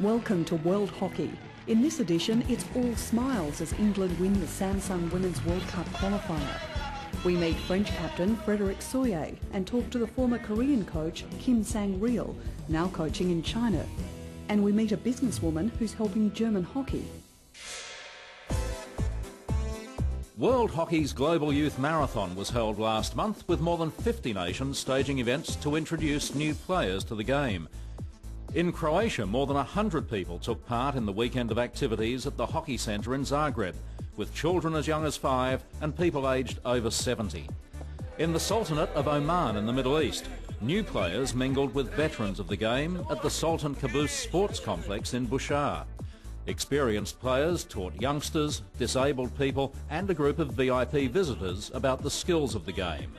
Welcome to World Hockey. In this edition, it's all smiles as England win the Samsung Women's World Cup qualifier. We meet French captain Frédéric Soyer and talk to the former Korean coach Kim Sang-ryul, now coaching in China. And we meet a businesswoman who's helping German hockey. World Hockey's Global Youth Marathon was held last month with more than 50 nations staging events to introduce new players to the game. In Croatia, more than 100 people took part in the weekend of activities at the hockey centre in Zagreb, with children as young as 5 and people aged over 70. In the Sultanate of Oman in the Middle East, new players mingled with veterans of the game at the Sultan Qaboos Sports Complex in Bushehr. Experienced players taught youngsters, disabled people and a group of VIP visitors about the skills of the game.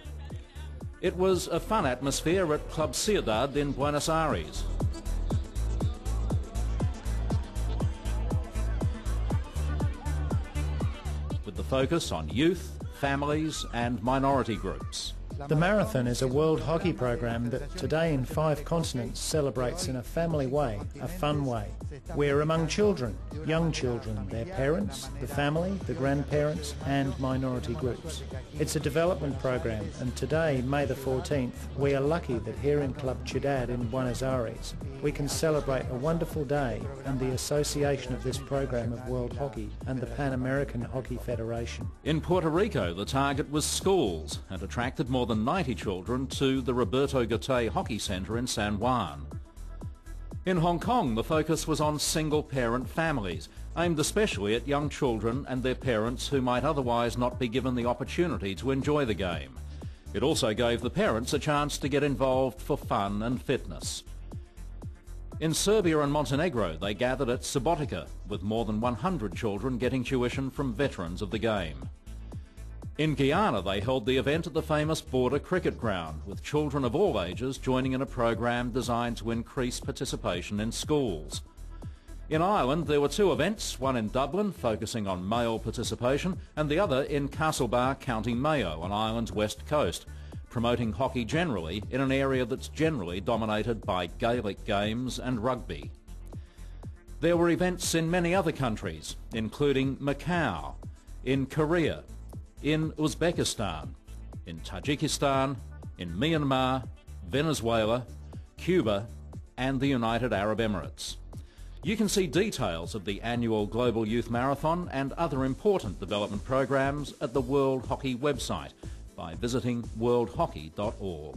It was a fun atmosphere at Club Ciudad in Buenos Aires. With the focus on youth, families and minority groups. The marathon is a world hockey program that today in 5 continents celebrates in a family way, a fun way. We're among children, young children, their parents, the family, the grandparents and minority groups. It's a development program, and today, May the 14th, we are lucky that here in Club Ciudad in Buenos Aires we can celebrate a wonderful day and the association of this program of World Hockey and the Pan American Hockey Federation. In Puerto Rico, the target was schools and attracted more than 90 children to the Roberto Gatte Hockey Centre in San Juan. In Hong Kong, the focus was on single-parent families, aimed especially at young children and their parents who might otherwise not be given the opportunity to enjoy the game. It also gave the parents a chance to get involved for fun and fitness. In Serbia and Montenegro, they gathered at Subotica, with more than 100 children getting tuition from veterans of the game. In Guyana, they held the event at the famous Border Cricket Ground, with children of all ages joining in a program designed to increase participation in schools. In Ireland, there were 2 events, one in Dublin, focusing on male participation, and the other in Castlebar, County Mayo, on Ireland's west coast, promoting hockey generally in an area that's generally dominated by Gaelic games and rugby. There were events in many other countries, including Macau, in Korea, in Uzbekistan, in Tajikistan, in Myanmar, Venezuela, Cuba and the United Arab Emirates. You can see details of the annual Global Youth Marathon and other important development programs at the World Hockey website by visiting worldhockey.org.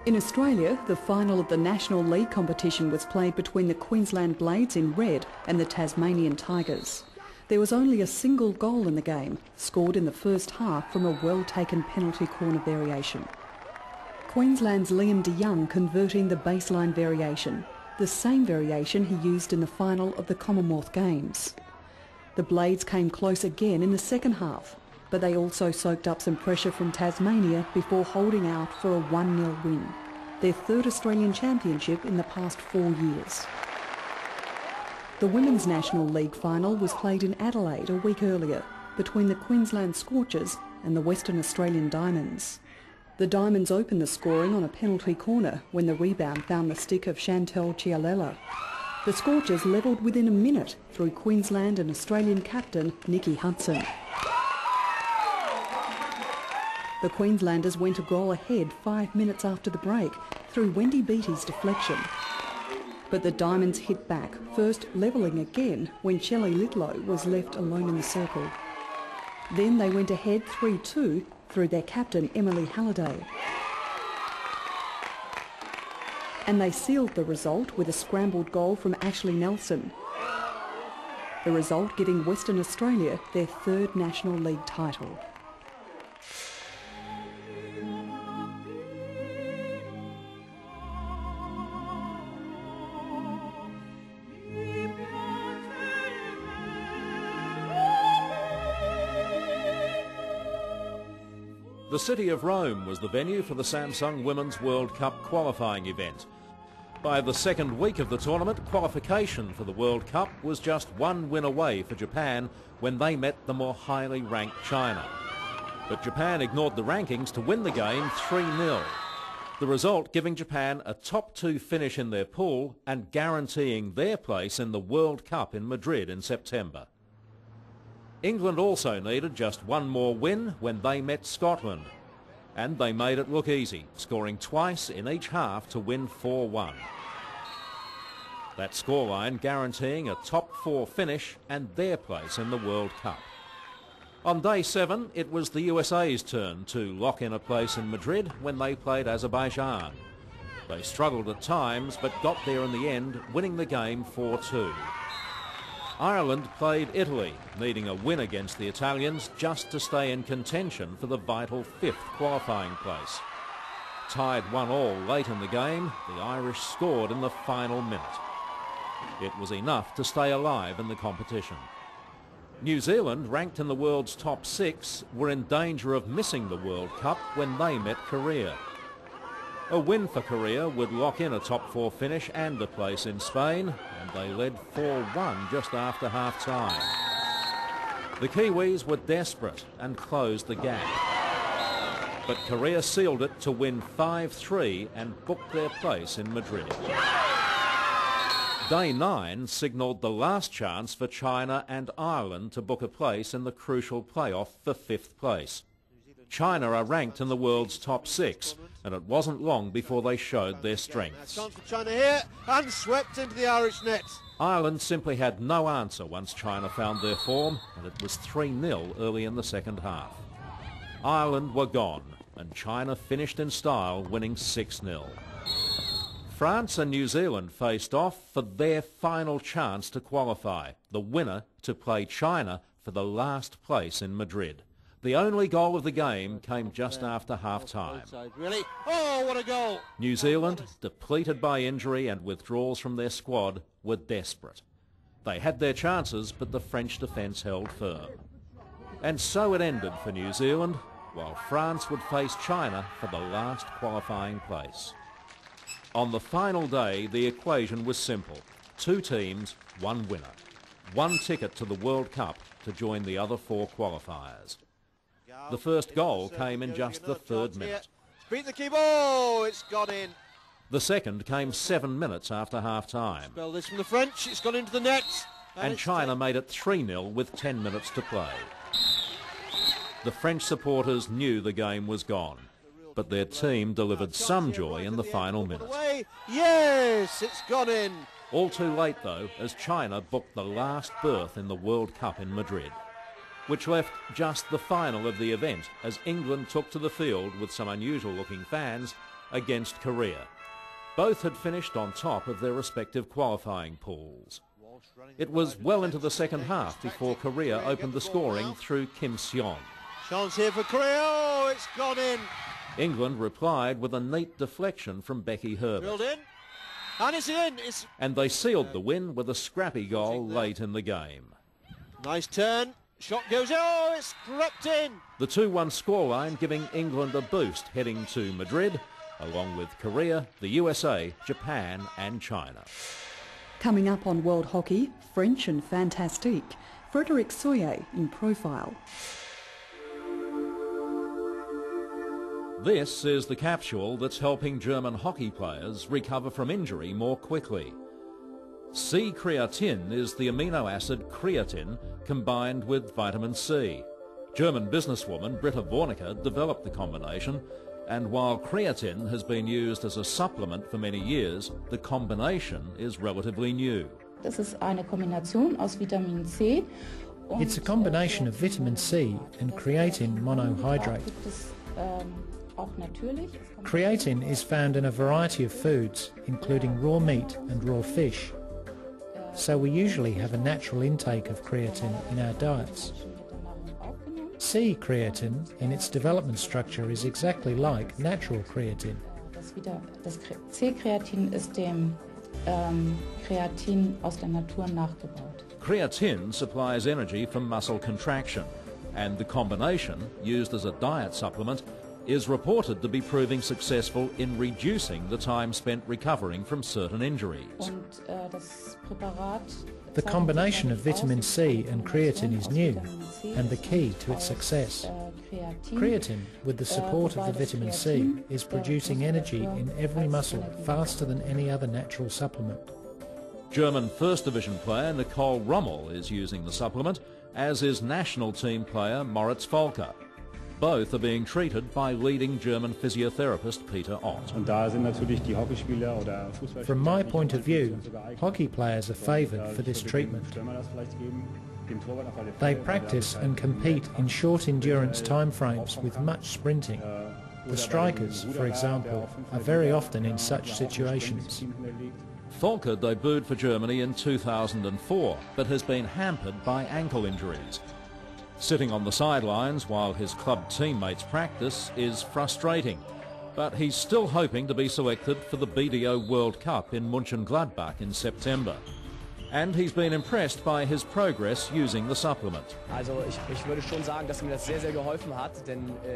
In Australia, the final of the National League competition was played between the Queensland Blades in red and the Tasmanian Tigers. There was only a single goal in the game, scored in the first half from a well-taken penalty corner variation. Queensland's Liam de Young converting the baseline variation, the same variation he used in the final of the Commonwealth Games. The Blades came close again in the second half, but they also soaked up some pressure from Tasmania before holding out for a 1-0 win, their 3rd Australian championship in the past 4 years. The Women's National League final was played in Adelaide a week earlier between the Queensland Scorchers and the Western Australian Diamonds. The Diamonds opened the scoring on a penalty corner when the rebound found the stick of Chantal Chialella. The Scorchers levelled within a minute through Queensland and Australian captain Nikki Hudson. The Queenslanders went a goal ahead 5 minutes after the break through Wendy Beattie's deflection. But the Diamonds hit back, first levelling again when Shelley Litlow was left alone in the circle. Then they went ahead 3-2 through their captain Emily Halliday. And they sealed the result with a scrambled goal from Ashley Nelson. The result giving Western Australia their 3rd National League title. The city of Rome was the venue for the Samsung Women's World Cup qualifying event. By the second week of the tournament, qualification for the World Cup was just 1 win away for Japan when they met the more highly ranked China. But Japan ignored the rankings to win the game 3-0. The result giving Japan a top 2 finish in their pool and guaranteeing their place in the World Cup in Madrid in September. England also needed just one more win when they met Scotland, and they made it look easy, scoring twice in each half to win 4-1. That scoreline guaranteeing a top 4 finish and their place in the World Cup. On day 7, it was the USA's turn to lock in a place in Madrid when they played Azerbaijan. They struggled at times but got there in the end, winning the game 4-2. Ireland played Italy, needing a win against the Italians just to stay in contention for the vital 5th qualifying place. Tied 1-1 late in the game, the Irish scored in the final minute. It was enough to stay alive in the competition. New Zealand, ranked in the world's top 6, were in danger of missing the World Cup when they met Korea. A win for Korea would lock in a top 4 finish and a place in Spain, and they led 4-1 just after half-time. The Kiwis were desperate and closed the gap. But Korea sealed it to win 5-3 and booked their place in Madrid. Day 9 signalled the last chance for China and Ireland to book a place in the crucial playoff for 5th place. China are ranked in the world's top 6, and it wasn't long before they showed their strengths. Chance for China here, and swept into the Irish net. Ireland simply had no answer once China found their form, and it was 3-0 early in the second half. Ireland were gone, and China finished in style, winning 6-0. France and New Zealand faced off for their final chance to qualify, the winner to play China for the last place in Madrid. The only goal of the game came just after half-time. Really? Oh, what a goal! New Zealand, depleted by injury and withdrawals from their squad, were desperate. They had their chances, but the French defence held firm. And so it ended for New Zealand, while France would face China for the last qualifying place. On the final day, the equation was simple. 2 teams, 1 winner. 1 ticket to the World Cup to join the other 4 qualifiers. The first goal came in just the 3rd minute. Beat the keeper. Oh, it's gone in. The second came 7 minutes after half-time. Spell this from the French. It's gone into the net. And China made it 3-0 with 10 minutes to play. The French supporters knew the game was gone, but their team delivered some joy in the final minute. Yes, it's gone in. All too late, though, as China booked the last berth in the World Cup in Madrid, which left just the final of the event as England took to the field with some unusual-looking fans against Korea. Both had finished on top of their respective qualifying pools. It was well into the second half before Korea opened the scoring through Kim Seon. Chance here for Korea. Oh, it's gone in. England replied with a neat deflection from Becky Herbert. Drilled in. And it's in. And they sealed the win with a scrappy goal late in the game. Nice turn. Shot goes, oh, it's crept in. The 2-1 scoreline giving England a boost heading to Madrid, along with Korea, the USA, Japan and China. Coming up on World Hockey, French and Fantastique, Frédéric Soyer in profile. This is the capsule that's helping German hockey players recover from injury more quickly. C-creatine is the amino acid creatine combined with vitamin C. German businesswoman Britta Warnecke developed the combination, and while creatine has been used as a supplement for many years, the combination is relatively new. Das ist eine Kombination aus Vitamin C. It's a combination of vitamin C and creatine monohydrate. Creatine is found in a variety of foods, including raw meat and raw fish. So we usually have a natural intake of creatine in our diets. C-creatine in its development structure is exactly like natural creatine. Das C-Kreatin ist dem Kreatin aus der Natur nachgebaut. Creatine supplies energy from muscle contraction, and the combination, used as a diet supplement, is reported to be proving successful in reducing the time spent recovering from certain injuries. The combination of vitamin C and creatine is new and the key to its success. Creatine, with the support of the vitamin C, is producing energy in every muscle faster than any other natural supplement. German First Division player Nicole Rommel is using the supplement, as is national team player Moritz Volker. Both are being treated by leading German physiotherapist Peter Ott. From my point of view, hockey players are favoured for this treatment. They practice and compete in short endurance timeframes with much sprinting. The strikers, for example, are very often in such situations. Volker debuted for Germany in 2004, but has been hampered by ankle injuries. Sitting on the sidelines while his club teammates practice is frustrating, but he's still hoping to be selected for the BDO World Cup in Mönchengladbach in September. And he's been impressed by his progress using the supplement.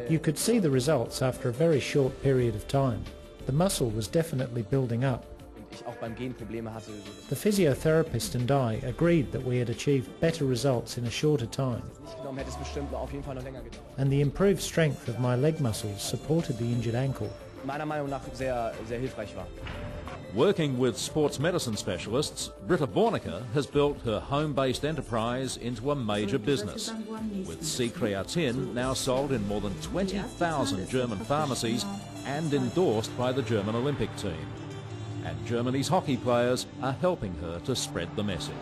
You could see the results after a very short period of time. The muscle was definitely building up. The physiotherapist and I agreed that we had achieved better results in a shorter time. And the improved strength of my leg muscles supported the injured ankle. Working with sports medicine specialists, Britta Bornecker has built her home-based enterprise into a major business, with C-creatine now sold in more than 20,000 German pharmacies and endorsed by the German Olympic team. And Germany's hockey players are helping her to spread the message.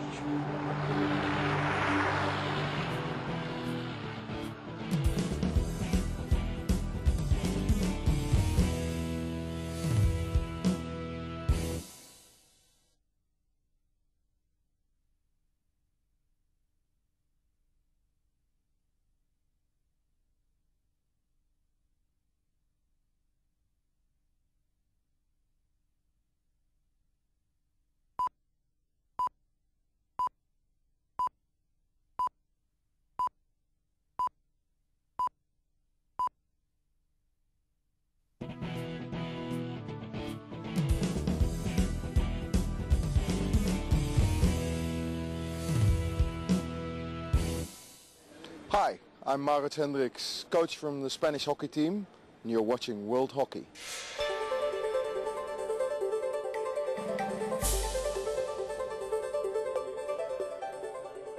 Hi, I'm Marit Hendricks, coach from the Spanish hockey team, and you're watching World Hockey.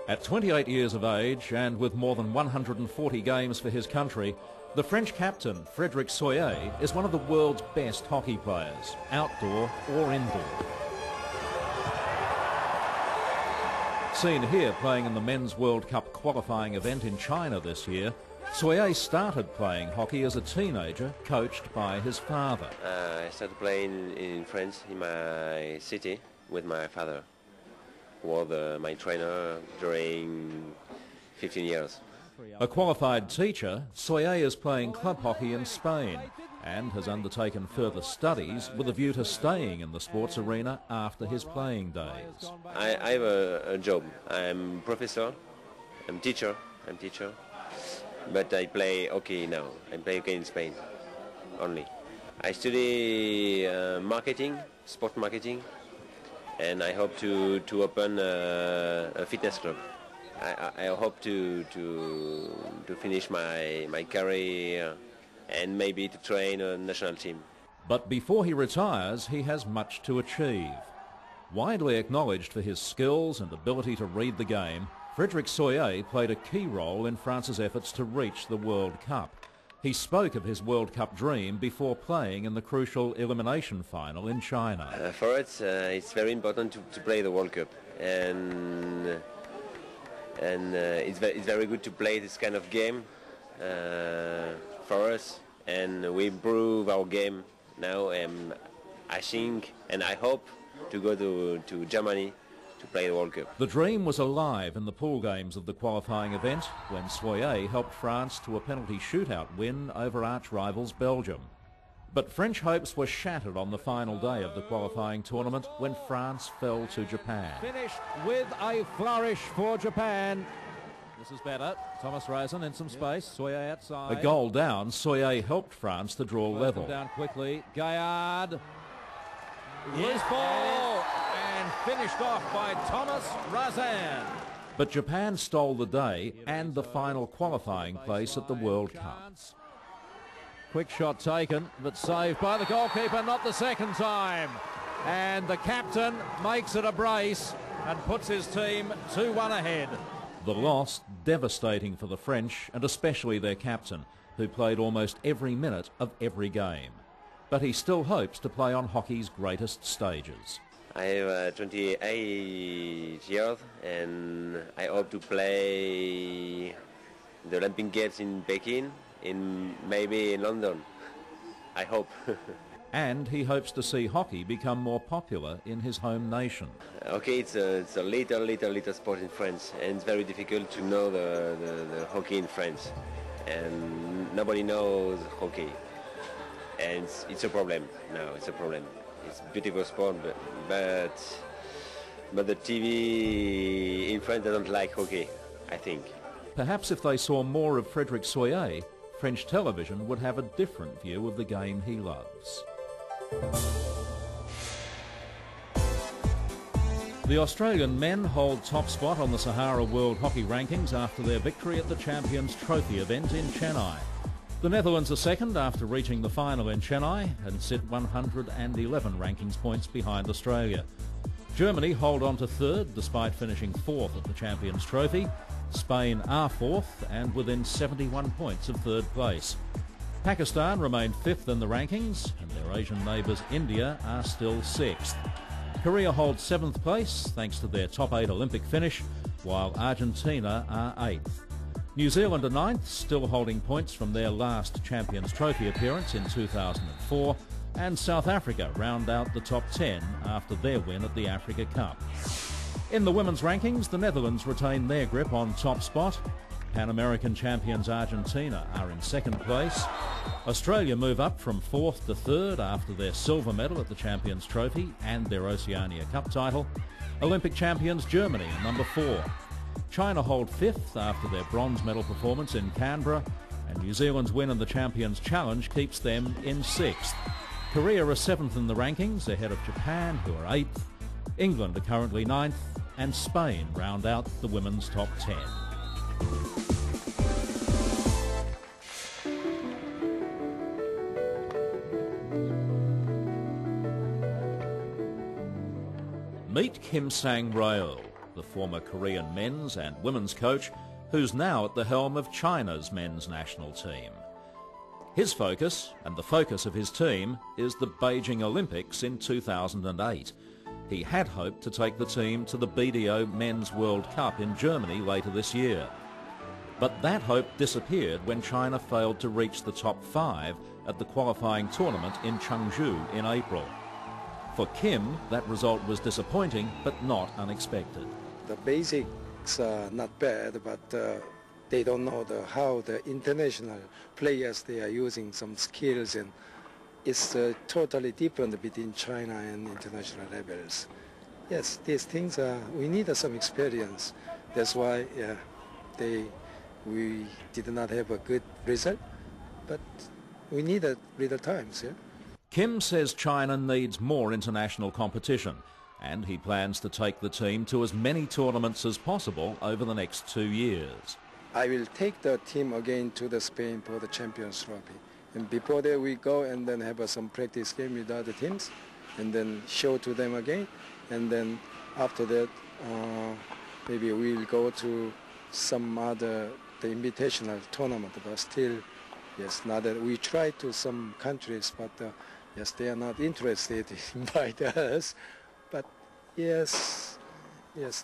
At 28 years of age and with more than 140 games for his country, the French captain, Frédéric Soyer, is one of the world's best hockey players, outdoor or indoor. Seen here playing in the Men's World Cup qualifying event in China this year, Soyer started playing hockey as a teenager, coached by his father. I started playing in France, in my city, with my father, who was my trainer during 15 years. A qualified teacher, Soyer is playing club hockey in Spain and has undertaken further studies with a view to staying in the sports arena after his playing days. I have a job. I'm professor, I'm teacher, but I play hockey now. I play hockey in Spain only. I study marketing, sport marketing, and I hope to open a fitness club. I hope to finish my career and maybe to train a national team. But before he retires, he has much to achieve. Widely acknowledged for his skills and ability to read the game, Frédéric Soyer played a key role in France's efforts to reach the World Cup. He spoke of his World Cup dream before playing in the crucial elimination final in China. For us, it's very important to play the World Cup, and it's very good to play this kind of game for us, and we improve our game now, and I think and I hope to go to Germany to play the World Cup. The dream was alive in the pool games of the qualifying event when Soyer helped France to a penalty shootout win over arch-rivals Belgium. But French hopes were shattered on the final day of the qualifying tournament when France fell to Japan. Finished with a flourish for Japan. This is better. Thomas Rosen in some space. Soyer outside. A goal down, Soyer helped France to draw level. Down quickly. Gaillard. Loose ball. And finished off by Thomas Rosen. But Japan stole the day and the final qualifying place at the World Cup. Quick shot taken, but saved by the goalkeeper, not the second time. And the captain makes it a brace and puts his team 2-1 ahead. The loss devastating for the French, and especially their captain, who played almost every minute of every game. But he still hopes to play on hockey's greatest stages. I have 28 years and I hope to play the Olympic Games in Peking, maybe in London. I hope. And he hopes to see hockey become more popular in his home nation. Okay, it's a little sport in France, and it's very difficult to know the hockey in France. And nobody knows hockey. And it's a problem now, it's a problem. It's a beautiful sport, but the TV in France doesn't like hockey, I think. Perhaps if they saw more of Frédéric Soyer, French television would have a different view of the game he loves. The Australian men hold top spot on the Sahara World Hockey Rankings after their victory at the Champions Trophy event in Chennai. The Netherlands are second after reaching the final in Chennai and sit 111 rankings points behind Australia. Germany hold on to third despite finishing fourth at the Champions Trophy. Spain are fourth and within 71 points of third place. Pakistan remain fifth in the rankings, and their Asian neighbours India are still sixth. Korea holds seventh place thanks to their top 8 Olympic finish, while Argentina are eighth. New Zealand are ninth, still holding points from their last Champions Trophy appearance in 2004, and South Africa round out the top 10 after their win at the Africa Cup. In the women's rankings, the Netherlands retain their grip on top spot. Pan American champions Argentina are in second place. Australia move up from fourth to third after their silver medal at the Champions Trophy and their Oceania Cup title. Olympic champions Germany are number 4. China hold fifth after their bronze medal performance in Canberra, and New Zealand's win in the Champions Challenge keeps them in sixth. Korea are seventh in the rankings, ahead of Japan, who are eighth. England are currently ninth, and Spain round out the women's top 10. Meet Kim Sang-rail, the former Korean men's and women's coach, who's now at the helm of China's men's national team. His focus, and the focus of his team, is the Beijing Olympics in 2008. He had hoped to take the team to the BDO Men's World Cup in Germany later this year. But that hope disappeared when China failed to reach the top 5 at the qualifying tournament in Chengdu in April. For Kim, that result was disappointing, but not unexpected. The basics are not bad, but they don't know how the international players, they are using some skills, and it's totally different between China and international levels. Yes, these things we need some experience. That's why we did not have a good result, but we need a little time. Yeah? Kim says China needs more international competition, and he plans to take the team to as many tournaments as possible over the next 2 years. I will take the team again to the Spain for the Champions Trophy. And before that we go and then have some practice game with other teams and then show to them again. And then after that, maybe we'll go to some other, the invitational tournament, but still, yes, now that we try to some countries, but yes, they are not interested in invite us. But yes,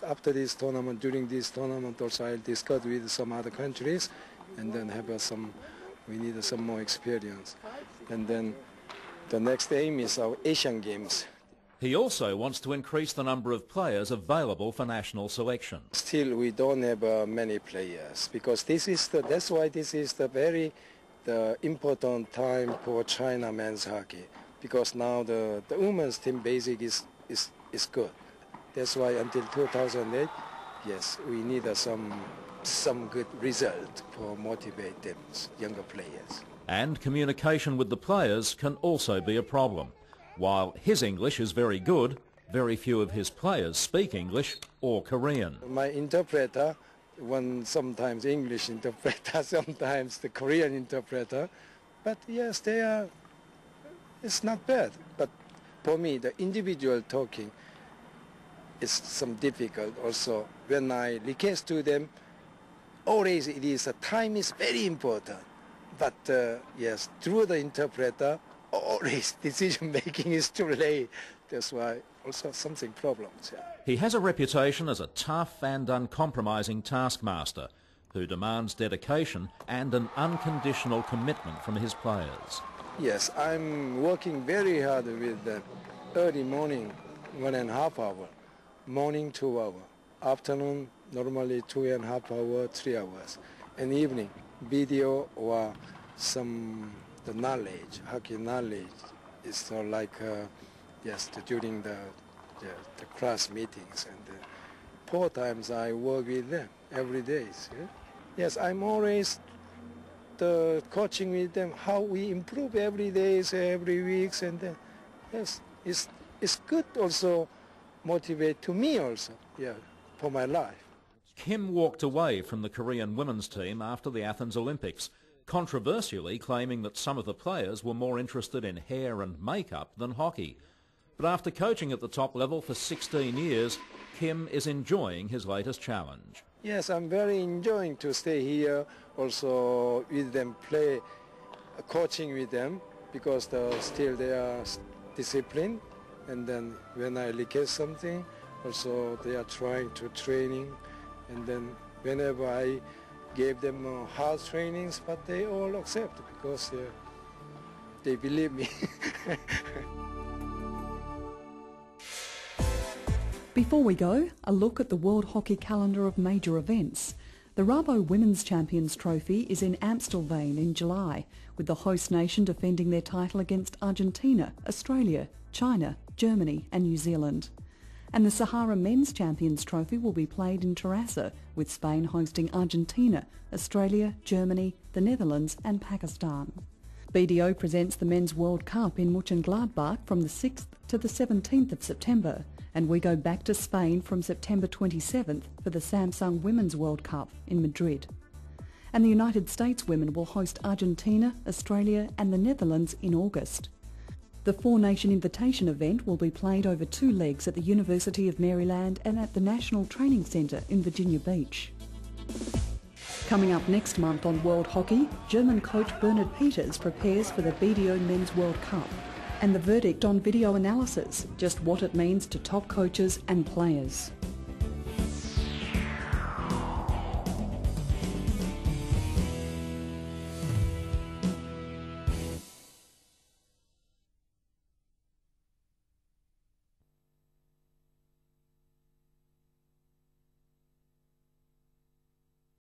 after this tournament, during this tournament also I'll discuss with some other countries and then have we need some more experience. And then the next aim is our Asian Games. He also wants to increase the number of players available for national selection. Still, we don't have many players because that's why this is the important time for China men's hockey, because now the women's team basic is good. That's why until 2008, yes, we need some good result for motivate them, younger players. And communication with the players can also be a problem. While his English is very good, very few of his players speak English or Korean. My interpreter, sometimes English interpreter, sometimes the Korean interpreter, but yes, it's not bad. But for me, the individual talking is some difficult also. When I request to them, always time is very important. But yes, through the interpreter, always decision making is too late. That's why also something problems. Yeah. He has a reputation as a tough and uncompromising taskmaster who demands dedication and an unconditional commitment from his players. Yes, I'm working very hard with them. Early morning, 1.5 hours. Morning, 2 hours. Afternoon, normally 2.5 hours, 3 hours. And evening, video or the knowledge, hockey knowledge. It's not like during the class meetings. And 4 times I work with them every day. Yeah? Yes, I'm always coaching with them how we improve every day, every week, and yes, it's good also motivate to me also, yeah, for my life. Kim walked away from the Korean women's team after the Athens Olympics, controversially claiming that some of the players were more interested in hair and makeup than hockey. But after coaching at the top level for 16 years, Kim is enjoying his latest challenge. Yes, I'm very enjoying to stay here, also with them, play, coaching with them, because still they are disciplined. And then when I request something, also they are trying to training. And then whenever I gave them hard trainings, but they all accept because they believe me. Before we go, a look at the World Hockey calendar of major events. The Rabo Women's Champions Trophy is in Amstelveen in July, with the host nation defending their title against Argentina, Australia, China, Germany and New Zealand. And the Sahara Men's Champions Trophy will be played in Terrassa, with Spain hosting Argentina, Australia, Germany, the Netherlands and Pakistan. BDO presents the Men's World Cup in Mönchengladbach from the 6th to the 17th of September, and we go back to Spain from September 27th for the Samsung Women's World Cup in Madrid. And the United States women will host Argentina, Australia and the Netherlands in August. The four-nation invitation event will be played over 2 legs at the University of Maryland and at the National Training Centre in Virginia Beach. Coming up next month on World Hockey, German coach Bernhard Peters prepares for the BDO Men's World Cup, and the verdict on video analysis, just what it means to top coaches and players.